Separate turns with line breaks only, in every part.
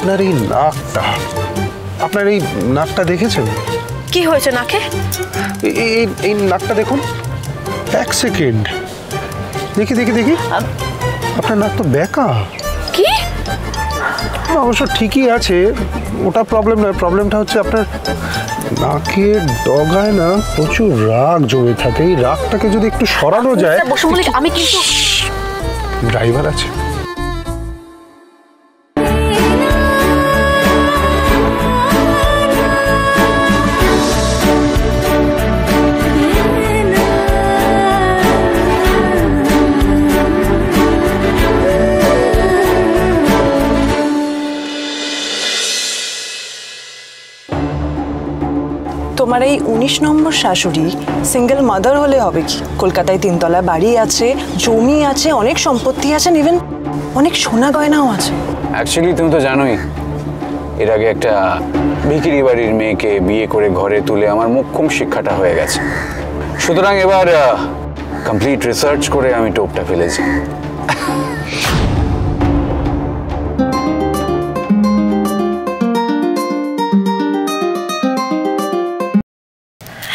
আপনার এই নাকটা, আপনার এই নাকটা দেখেছেন?
কি হয়েছে নাকে?
এই নাকটা দেখুন, এক সেকেন্ড, দেখি দেখি দেখি, আপনার নাক তো বেঁকা।
কি?
অবশ্য ঠিকই আছে, ওটা প্রবলেম নয়। প্রবলেমটা হচ্ছে আপনার নাকের ডগায় না প্রচুর রাগ জমে থাকে। এই রাগটাকে যদি একটু সরানো যায়।
আমি কিন্তু
ড্রাইভার আছে।
তোমার এই 19 নম্বর শাশুড়ি সিঙ্গেল মাদার হলে হবে কি? কলকাতায় 3 তলা বাড়ি আছে, জমি আছে, অনেক সম্পত্তি আছে, ইভেন অনেক সোনা গয়নাও আছে।
অ্যাকচুয়ালি তুমি তো জানোই, এর আগে একটা ভিখিরি বাড়ির মেয়েকে বিয়ে করে ঘরে তুলে আমার মোক্ষম শিক্ষাটা হয়ে গেছে। সুতরাং এবার কমপ্লিট রিসার্চ করে আমি টোপটা ফেলেছি।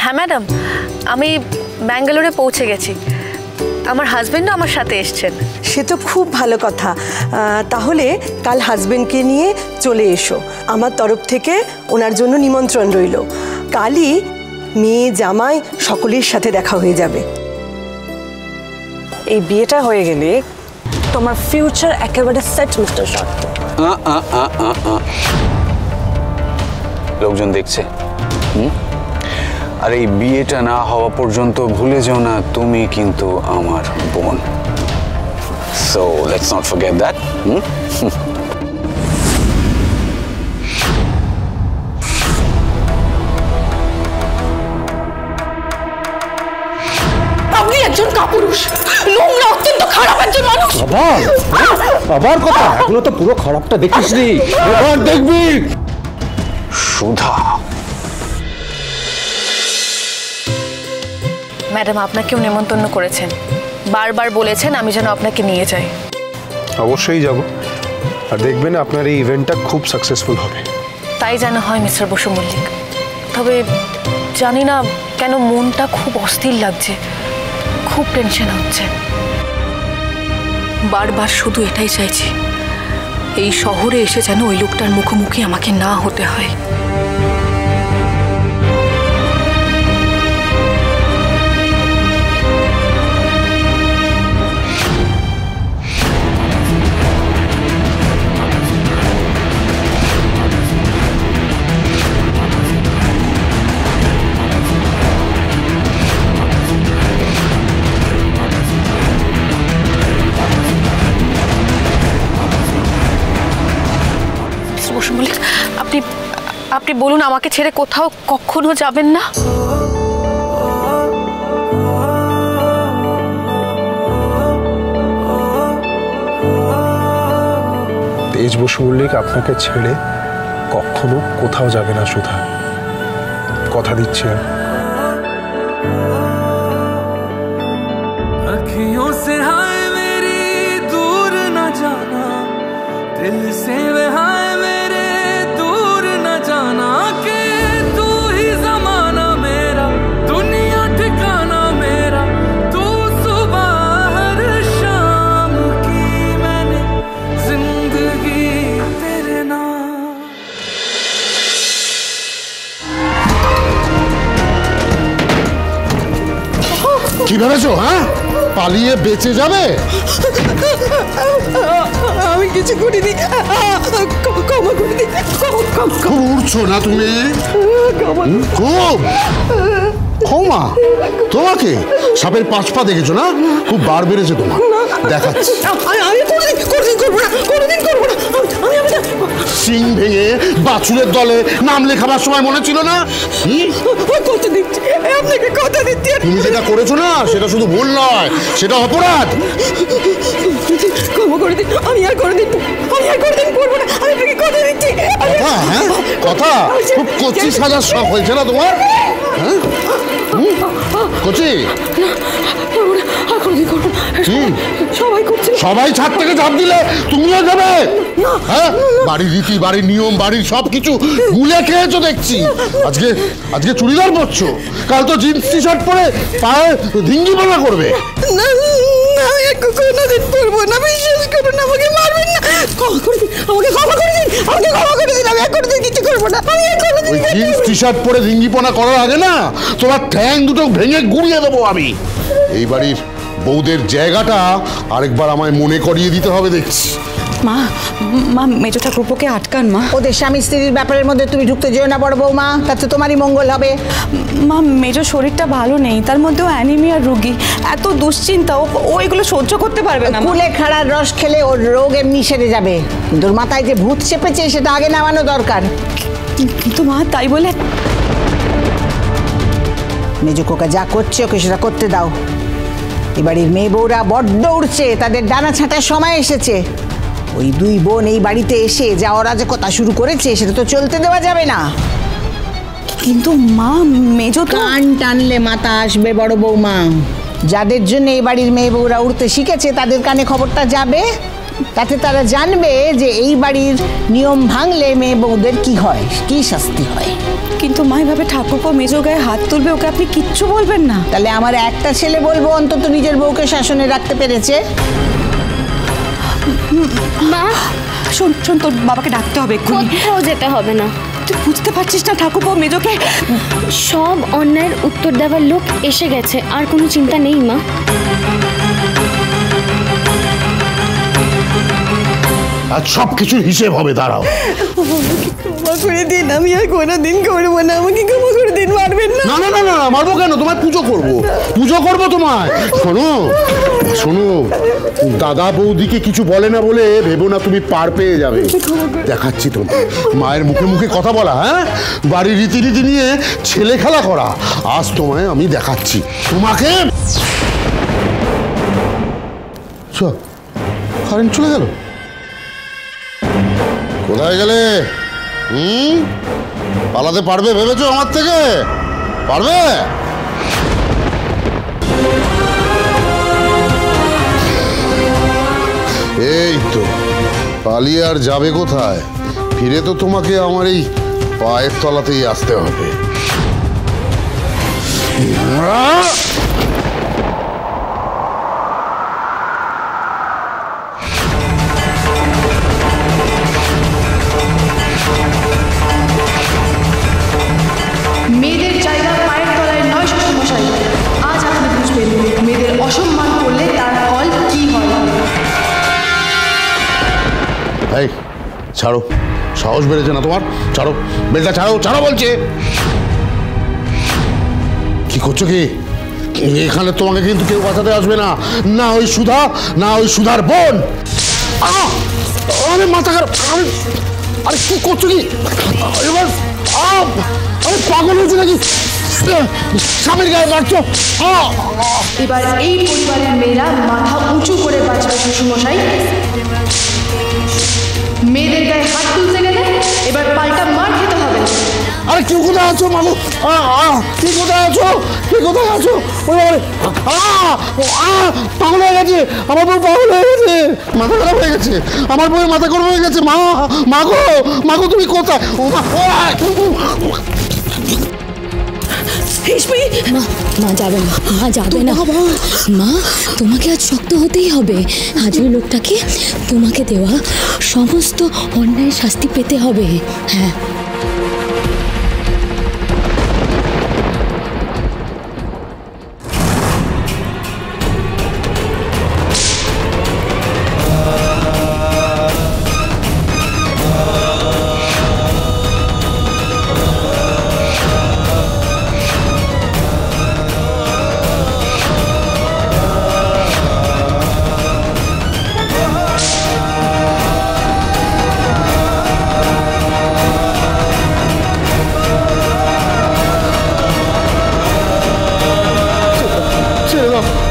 হ্যাঁ ম্যাডাম, আমি ব্যাঙ্গালোরে পৌঁছে গেছি। আমার হাজবেন্ডও আমার সাথে এসছেন।
সে তো খুব ভালো কথা। তাহলে কাল হাজবেন্ডকে নিয়ে চলে এসো। আমার তরফ থেকে ওনার জন্য নিমন্ত্রণ রইল। কালই মেয়ে জামাই সকলের সাথে দেখা হয়ে যাবে।
এই বিয়েটা হয়ে গেলে তোমার ফিউচার একেবারে সেট মিস্টার শর্ত।
লোকজন দেখছে। আর এই বিয়েটা না হওয়া পর্যন্ত ভুলে যাও না তুমি কিন্তু আমার বোন। So let's not forget that.
আপনি একজন কাপুরুষ, নোংরা, অত্যন্ত খারাপ একজন মানুষ।
আবার কথা, এখনো তো পুরো খারাপটা দেখিসনি, এবার দেখবি।
সুধা,
ম্যাডাম আপনাকেও নেমন্তন্ন করেছেন, বারবার বলেছেন আমি যেন আপনাকে নিয়ে যাই।
অবশ্যই যাব, আর দেখবেন আপনার এই ইভেন্টটা খুব সাকসেসফুল হবে।
তাই যেন হয় মিস্টার বসু মল্লিক। তবে জানি না কেন মনটা খুব অস্থির লাগছে, খুব টেনশন হচ্ছে। বারবার শুধু এটাই চাইছি, এই শহরে এসে যেন ওই লোকটার মুখোমুখি আমাকে না হতে হয়। আপনি বলুন, আমাকে ছেড়ে কোথাও কখনো যাবেন না?
তেজ বসু মল্লিক আপনাকে ছেড়ে কখনো কোথাও যাবে না সুধা, কথা দিচ্ছি।
अखियों से हाय मेरी दूर न जाना, दिल से हाय मेरे दूर न जाना, के तू ही जमाना मेरा, दुनिया ठिकाना मेरा, तू सुबह हर शाम की मैंने जिंदगी तेरे नाम।
কি ভেবেছো? হ্যাঁ, পালিয়ে বেঁচে যাবে?
আমি কিছু করিনি, ক্ষমা করে দিন।
খুব উড়ছো না তুমি? খুব ক্ষমা? তোমাকে সাপের 5 পা দেখেছো না? খুব বার বেড়েছে তোমার, দেখাচ্ছি।
আমি কোনোদিন করবো না, কোনোদিন করবো না।
সিং ভেঙে বাছুরের দলে নাম লেখাবার সময় মনে ছিল না?
কথা দিচ্ছি, আপনাকে কথা দিচ্ছি।
তুমি যেটা করেছো না, সেটা শুধু ভুল নয়, সেটা অপরাধ।
ক্ষমা করে দিন, আমি আর কোনোদিন করবো না। আমি আপনাকে কথা দিচ্ছি।
কথা? হ্যাঁ, কথা? খুব কচি সাজার শখ হয়েছে না তোমার? হ্যাঁ, কচি?
আর কোনোদিন করবো না, সবাই করছে।
সবাই ছাদ থেকে ঝাঁপ দিলে তুমিও যাবে? হ্যাঁ, বাড়ির রীতি, বাড়ির নিয়ম, বাড়ির সবকিছু গুলে খেয়েছো দেখছি। আজকে চুড়িদার পরছো, কাল তো জিন্স টি শার্ট পরে পায়ে ধিঙ্গি বানা করবে।
না আমি কোনোদিন পড়বো না, বিশ্বাস করুন, আমাকে মারবেন না, ক্ষমা করে দিন, আমাকে ক্ষমা করে দিন, আমাকে ক্ষমা করে দিন, আমি কোনোদিন কিছু করবো না, আমি
ওই জিন্স টি শার্ট পরে ধিঙ্গিপনা করার আগে না তোমার ঠ্যাং দুটো ভেঙে গুড়িয়ে দেবো আমি। এই বাড়ির বউদের জায়গাটা আরেকবার আমায় মনে করিয়ে দিতে হবে দেখছি।
মা মা মেজো ঠাকুরপোকে আটকান মা।
ওদের স্বামী স্ত্রীর ব্যাপারের মধ্যে তুমি ঢুকতে যেও না বড় বৌমা, তাতে তোমারই মঙ্গল হবে।
মা মেজো শরীরটা ভালো নেই, তার মধ্যেও অ্যানিমিয়ার রোগী, এত দুশ্চিন্তা, ও এগুলো সহ্য করতে পারবে না।
কুলে খাড়ার রস খেলে ওর রোগ এমনি সেরে যাবে, কিন্তু ওর মাথায় যে ভূত চেপেছে সেটা আগে নামানো দরকার।
কিন্তু মা তাই বলে
মেজো কোকা যা করছে ওকে সেটা করতে দাও। এবাড়ির মেয়ে বউরা বড্ড উড়ছে, তাদের ডানা ছাঁটার সময় এসেছে। ওই দুই বোন এই বাড়িতে এসে যা অরাজকতা শুরু করেছে সেটা তো চলতে দেওয়া যাবে না।
কিন্তু মা মেজো তো
কান টানলে মাথা আসবে বড় বৌমা। যাদের জন্য এই বাড়ির মেয়ে বউরা উড়তে শিখেছে তাদের কানে খবরটা যাবে, তাতে তারা জানবে যে এই বাড়ির নিয়ম ভাঙলে মেয়ে বউদের কি হয়, কি শাস্তি হয়।
কিন্তু মা এভাবে ঠাকুরপো মেজো গায়ে হাত তুলবে, ওকে আপনি কিচ্ছু বলবেন না?
তাহলে আমার একটা ছেলে বলবো অন্তত নিজের বউকে শাসনে রাখতে পেরেছে।
মা
শোন শোন, তোর বাবাকে ডাকতে হবে এক্ষুনি।
কোথাও যেতে হবে না।
তুই বুঝতে পারছিস না ঠাকুরপো মেজোকে?
সব অন্যায়ের উত্তর দেওয়ার লোক এসে গেছে, আর কোনো চিন্তা নেই মা।
আজ সবকিছুর হিসেব হবে, দাঁড়াও।
ক্ষমা করে দিন, আমি আর কোনোদিন করবো না, আমাকে ক্ষমা করে দিন, মারবেন না।
না না না না, মারবো কেন? তোমায় পুজো করবো তোমায়। শোনো, দাদা বৌদিকে কিছু বলে না বলে ভেবো না তুমি পার পেয়ে যাবে। দেখাচ্ছি তো মায়ের মুখে মুখে কথা বলা, হ্যাঁ, বাড়ির রীতিনীতি নিয়ে ছেলে খেলা করা, আজ তোমায় আমি দেখাচ্ছি। তোমাকে কারেন্ট চলে গেল, কোথায় গেলে? পালাতে পারবে ভেবেছো আমার থেকে? পারবে? এই তো পালিয়ে আর যাবে কোথায়? ফিরে তো তোমাকে আমার এই পায়ের তলাতেই আসতে হবে।
মেয়েদের জায়গা পায়ের তলায় নয় শ্বশুরমশাই। আজ আপনি বুঝবেন মেয়েদের অসম্মান করলে তার ফল কি হয়।
এই ছাড়ো, সাহস বেড়েছে না তোমার? ছাড়ো বেলটা, ছাড়ো বলছে। কি করছো কি? এখানে তোমাকে কিন্তু কেউ বাঁচাতে আসবে না, না ওই সুধা, না ওই সুধার বোন। আরে মাথা খারাপ, আরে কি করছো কি? এবার আরে পাগল হয়েছে নাকি? স্বামীর গায়ে মারছো।
এবার এই পরিবারের মেয়েরা মাথা উঁচু করে বাঁচবে শ্বশুরমশাই। মেয়েদের গায়ে হাত তুলতে গেলে এবার পাল্টা মার খেতে হবে।
আরে কেউ কোথায় আছো মাগো? কি কোথায় আছো? ওই পাগল হয়ে গেছে আমার বউ, পাগল হয়ে গেছে, মাথা খারাপ হয়ে গেছে আমার বউয়ের, মাথা গরম হয়ে গেছে। মাগো তুমি কোথায়?
মা যাবে না, মা যাবে না। মা তোমাকে আজ শক্ত হতেই হবে। আজ ওই লোকটাকে তোমাকে দেওয়া সমস্ত অন্যায় শাস্তি পেতে হবে। হ্যাঁ,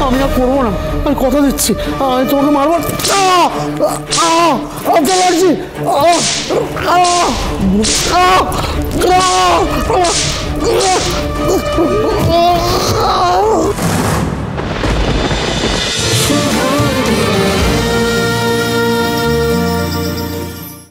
আমি আর করবো না, আমি কথা দিচ্ছি, আমি তোমাকে মারবো। লাগছি।